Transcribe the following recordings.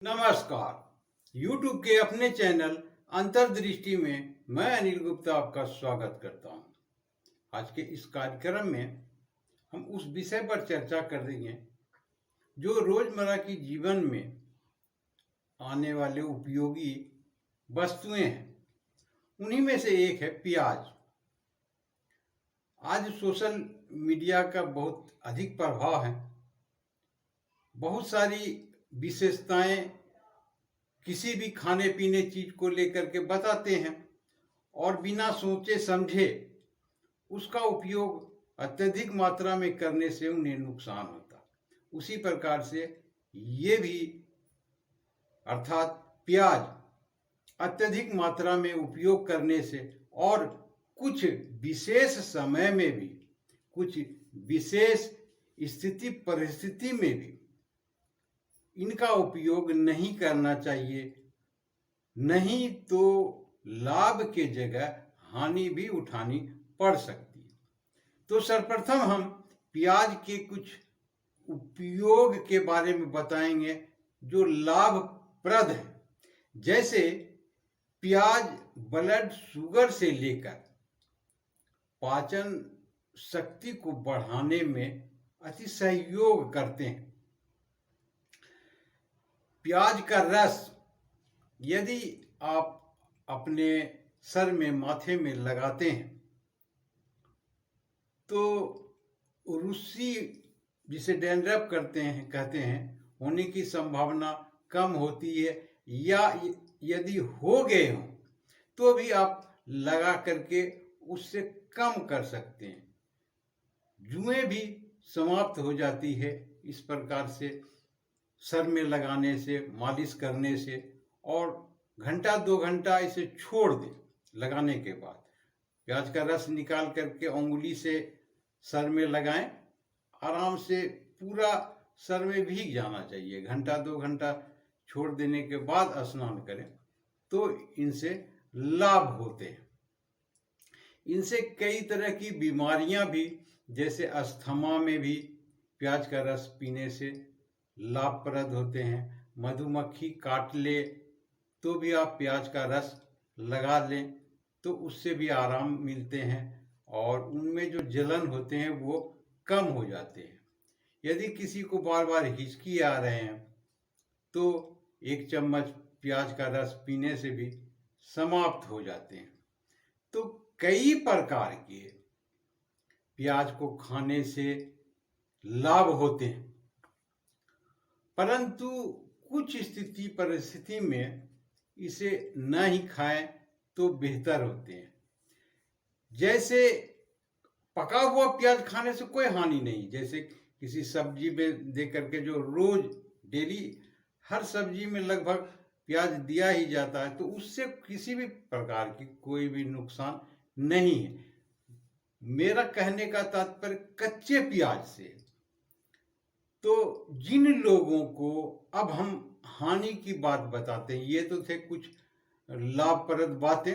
नमस्कार। YouTube के अपने चैनल अंतर्दृष्टि में मैं अनिल गुप्ता आपका स्वागत करता हूं। आज के इस कार्यक्रम में हम उस विषय पर चर्चा करेंगे जो रोजमर्रा की जीवन में आने वाले उपयोगी वस्तुएं हैं। उन्हीं में से एक है प्याज। आज सोशल मीडिया का बहुत अधिक प्रभाव है। बहुत सारी विशेषताएं किसी भी खाने पीने चीज को लेकर के बताते हैं और बिना सोचे समझे उसका उपयोग अत्यधिक मात्रा में करने से उन्हें नुकसान होता। उसी प्रकार से ये भी अर्थात प्याज अत्यधिक मात्रा में उपयोग करने से और कुछ विशेष समय में भी, कुछ विशेष स्थिति परिस्थिति में भी इनका उपयोग नहीं करना चाहिए, नहीं तो लाभ के जगह हानि भी उठानी पड़ सकती है। तो सर्वप्रथम हम प्याज के कुछ उपयोग के बारे में बताएंगे जो लाभप्रद है। जैसे प्याज ब्लड शुगर से लेकर पाचन शक्ति को बढ़ाने में अति सहयोग करते हैं। प्याज का रस यदि आप अपने सर में, माथे में लगाते हैं तो रुस्सी, जिसे डैंड्रफ कहते हैं, होने की संभावना कम होती है, या यदि हो गए हों तो भी आप लगा करके उससे कम कर सकते हैं। जुएं भी समाप्त हो जाती है इस प्रकार से सर में लगाने से, मालिश करने से। और घंटा 2 घंटा इसे छोड़ दें। लगाने के बाद प्याज का रस निकाल करके उंगली से सर में लगाएं। आराम से पूरा सर में भीग जाना चाहिए। घंटा 2 घंटा छोड़ देने के बाद स्नान करें तो इनसे लाभ होते हैं। इनसे कई तरह की बीमारियां भी, जैसे अस्थमा में भी प्याज का रस पीने से लाभप्रद होते हैं। मधुमक्खी काट ले तो भी आप प्याज का रस लगा लें तो उससे भी आराम मिलते हैं और उनमें जो जलन होते हैं वो कम हो जाते हैं। यदि किसी को बार बार हिचकी आ रहे हैं तो 1 चम्मच प्याज का रस पीने से भी समाप्त हो जाते हैं। तो कई प्रकार के प्याज को खाने से लाभ होते हैं, परंतु कुछ स्थिति परिस्थिति में इसे न ही खाएं तो बेहतर होते हैं। जैसे पका हुआ प्याज खाने से कोई हानि नहीं। जैसे किसी सब्जी में दे करके, जो रोज डेली हर सब्जी में लगभग प्याज दिया ही जाता है, तो उससे किसी भी प्रकार की कोई भी नुकसान नहीं है। मेरा कहने का तात्पर्य कच्चे प्याज से। तो जिन लोगों को अब हम हानि की बात बताते हैं, ये तो थे कुछ लाभप्रद बातें।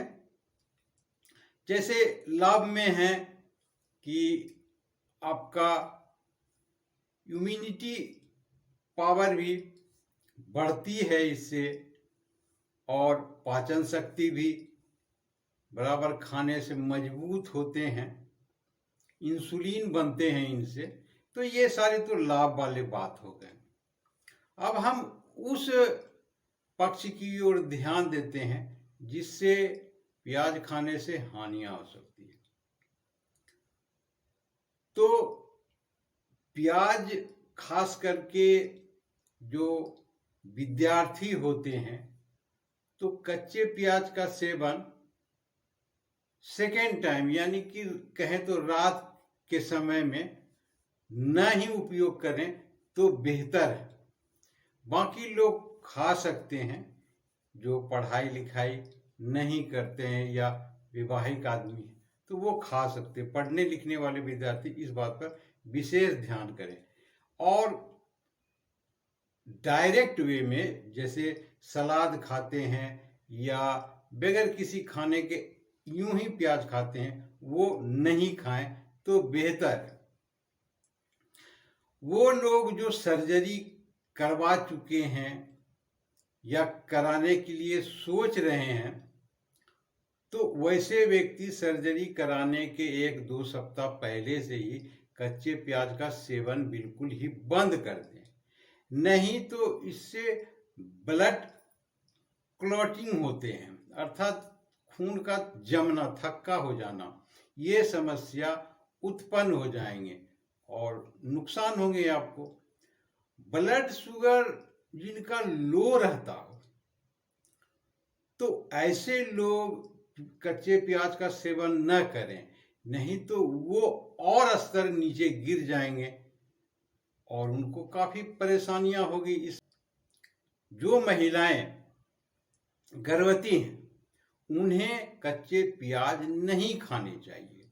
जैसे लाभ में है कि आपका इम्यूनिटी पावर भी बढ़ती है इससे, और पाचन शक्ति भी बराबर खाने से मजबूत होते हैं। इंसुलिन बनते हैं इनसे। तो ये सारे तो लाभ वाले बात हो गए। अब हम उस पक्ष की ओर ध्यान देते हैं जिससे प्याज खाने से हानियां हो सकती है। तो प्याज खास करके जो विद्यार्थी होते हैं तो कच्चे प्याज का सेवन सेकेंड टाइम, यानी कि कहें तो रात के समय में न ही उपयोग करें तो बेहतर है। बाकी लोग खा सकते हैं जो पढ़ाई लिखाई नहीं करते हैं या विवाहिक आदमी हैं, तो वो खा सकते हैं। पढ़ने लिखने वाले विद्यार्थी इस बात पर विशेष ध्यान करें। और डायरेक्ट वे में, जैसे सलाद खाते हैं या बगैर किसी खाने के यूं ही प्याज खाते हैं, वो नहीं खाएं तो बेहतर है। वो लोग जो सर्जरी करवा चुके हैं या कराने के लिए सोच रहे हैं, तो वैसे व्यक्ति सर्जरी कराने के 1-2 सप्ताह पहले से ही कच्चे प्याज का सेवन बिल्कुल ही बंद कर दें। नहीं तो इससे ब्लड क्लॉटिंग होते हैं, अर्थात खून का जमना, थक्का हो जाना, ये समस्या उत्पन्न हो जाएंगे और नुकसान होंगे आपको। ब्लड शुगर जिनका लो रहता हो, तो ऐसे लोग कच्चे प्याज का सेवन न करें, नहीं तो वो और स्तर नीचे गिर जाएंगे और उनको काफी परेशानियां होगी। इस जो महिलाएं गर्भवती हैं उन्हें कच्चे प्याज नहीं खाने चाहिए,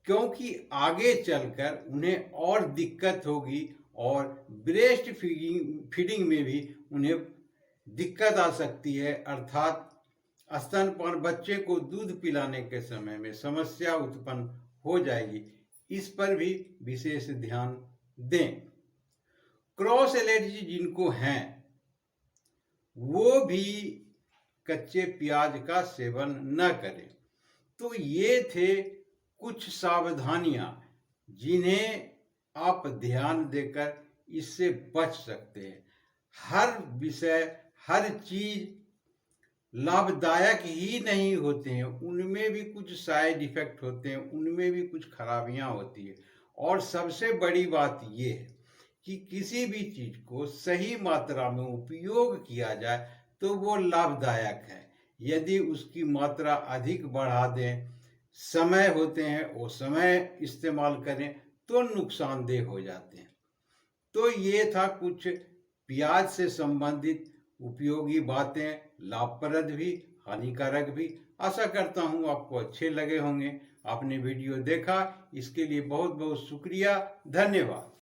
क्योंकि आगे चलकर उन्हें और दिक्कत होगी और ब्रेस्ट फीडिंग में भी उन्हें दिक्कत आ सकती है, अर्थात स्तनपान, बच्चे को दूध पिलाने के समय में समस्या उत्पन्न हो जाएगी। इस पर भी विशेष ध्यान दें। क्रॉस एलर्जी जिनको हैं वो भी कच्चे प्याज का सेवन न करें। तो ये थे कुछ सावधानियां जिन्हें आप ध्यान देकर इससे बच सकते हैं। हर विषय, हर चीज लाभदायक ही नहीं होते हैं, उनमें भी कुछ साइड इफेक्ट होते हैं, उनमें भी कुछ खराबियां होती है। और सबसे बड़ी बात ये है कि किसी भी चीज को सही मात्रा में उपयोग किया जाए तो वो लाभदायक है। यदि उसकी मात्रा अधिक बढ़ा दें, समय होते हैं वो समय इस्तेमाल करें तो नुकसानदेह हो जाते हैं। तो ये था कुछ प्याज से संबंधित उपयोगी बातें, लाभप्रद भी, हानिकारक भी। आशा करता हूँ आपको अच्छे लगे होंगे। आपने वीडियो देखा, इसके लिए बहुत बहुत शुक्रिया, धन्यवाद।